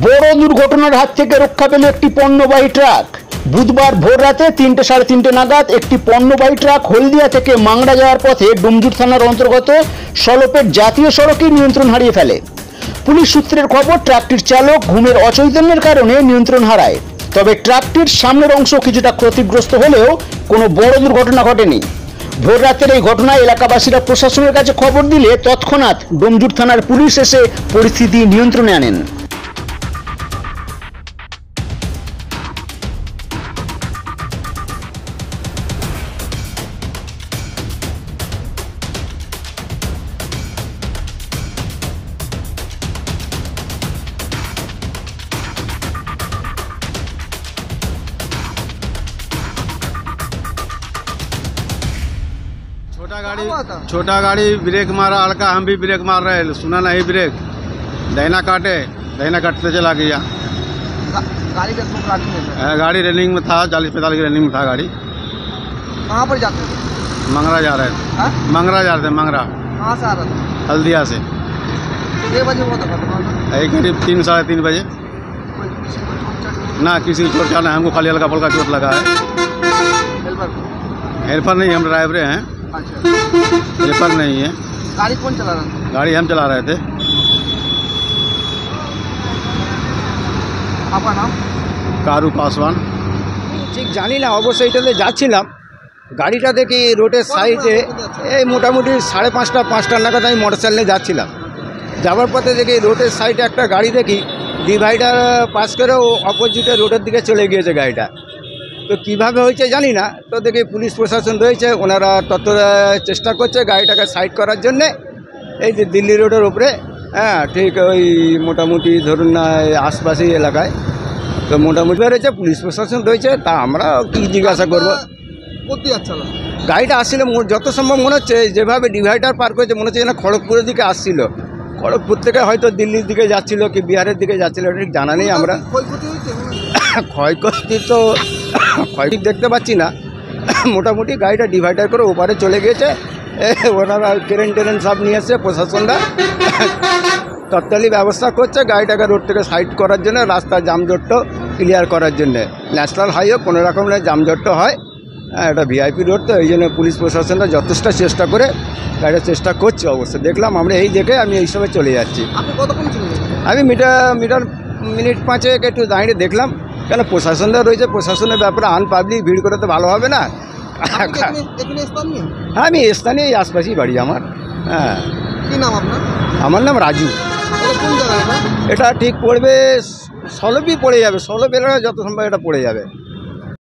বড় দুর্ঘটনার হাত থেকে রক্ষা পেল একটি পণ্যবাহী ট্রাক। বুধবার ভোর রাতে 3টে সাড়ে 3টে নাগাদ একটি পণ্যবাহী ট্রাক হলদিয়া থেকে মাংড়া যাওয়ার পথে ডুমজুর থানার অন্তর্গত সলপেট জাতীয় সড়কে নিয়ন্ত্রণ হারিয়ে ফেলে। পুলিশ সূত্রের খবর, ট্রাকটির চালক ঘুমের অচৈতন্যের কারণে নিয়ন্ত্রণ হারায়। তবে ট্রাকটির সামনের অংশ কিছুটা ক্ষতিগ্রস্ত হলেও কোনো বড় দুর্ঘটনা ঘটেনি। ভোর রাতের এই ঘটনায় এলাকাবাসীরা প্রশাসনের কাছে খবর দিলে তৎক্ষণাৎ ডুমজুর থানার পুলিশ এসে পরিস্থিতি নিয়ন্ত্রণে আনেন। छोटा गाड़ी ब्रेक मारा हल्का, हम भी ब्रेक मार रहे, सुना नहीं ब्रेक, दहीना काटते चला गया। गाड़ी का गाड़ी रनिंग में था, 40-45 की रनिंग में था गाड़ी। कहाँ पर जाते थे? मंगरा जा रहे थे। मंगरा जा रहे थे। मंगरा कहाँ से आ रहा था? हल्दिया से। कितने बजे हुआ था? करीब 3-3:30 बजे। ना किसी को चोट नहीं, हमको खाली हल्का फुल्का चोट लगा है। हेल्पर नहीं, हम ड्राइवरे हैं। अच्छा, हेल्पर नहीं है। गाड़ी कौन चला रहा था? गाड़ी हम चला रहे थे। आपका नाम? कारू पासवान। ঠিক জানি না, অবশ্য এটাতে যাচ্ছিলাম, গাড়িটা দেখি রোডের সাইডে এই মোটামুটি 5:30 নাগাদ আমি মোটরসাইকেল নিয়ে যাচ্ছিলাম। যাওয়ার পথে দেখি রোডের সাইডে একটা গাড়ি দেখি ডিভাইডার পাস করে অপোজিটে রোডের দিকে চলে গিয়েছে গাড়িটা। তো কীভাবে হয়েছে জানি না। তো দেখি পুলিশ প্রশাসন রয়েছে, ওনারা চেষ্টা করছে গাড়িটাকে সাইড করার জন্যে। এই যে দিল্লি রোডের উপরে, হ্যাঁ ঠিক ওই মোটামুটি ধরুন না আশপাশি এলাকায়, তো মোটামুটি রয়েছে পুলিশ প্রশাসন রয়েছে। তা আমরা কী জিজ্ঞাসা করবো? গাড়িটা আসছিল যত সম্ভব মনে হচ্ছে, যেভাবে ডিভাইডার পার করেছে মনে হচ্ছে যেন খড়গপুরের দিকে আসছিল। খড়গপুর থেকে হয়তো দিল্লির দিকে যাচ্ছিল কি বিহারের দিকে যাচ্ছিল, ঠিক জানা নেই। আমরা ক্ষয়ক্ষতি তো ক্ষয়ক্ষতি দেখতে পাচ্ছি না। মোটামুটি গাড়িটা ডিভাইডার করে ওপারে চলে গিয়েছে। ওনারা ক্রেন টেরেন সব নিয়ে এসছে, প্রশাসনরা তৎকালীন ব্যবস্থা করছে গাড়িটাকে রোড থেকে সাইড করার জন্য, রাস্তার জামজটটা ক্লিয়ার করার জন্যে। ন্যাশনাল হাইওয়ে কোনো রকমের জামজটটা হয়, এটা ভিআইপি রোড, তো এই জন্য পুলিশ প্রশাসনরা যথেষ্ট চেষ্টা করে গাড়িটা চেষ্টা করছে। অবশ্য দেখলাম আমরা, এই দেখে আমি এই সময় চলে যাচ্ছি। আমি মিনিট 5 একটু দাঁড়িয়ে দেখলাম, কেন প্রশাসনরা রয়েছে, প্রশাসনের ব্যাপারে আনপাবলিক ভিড় করে তো ভালো হবে না। হ্যাঁ, আমি স্থানীয় আশপাশেই বাড়ি আমার। হ্যাঁ, আমার নাম রাজু। এটা ঠিক পড়বে সলপই পড়ে যাবে, সলপ এলাকা যত সম্ভব এটা পড়ে যাবে।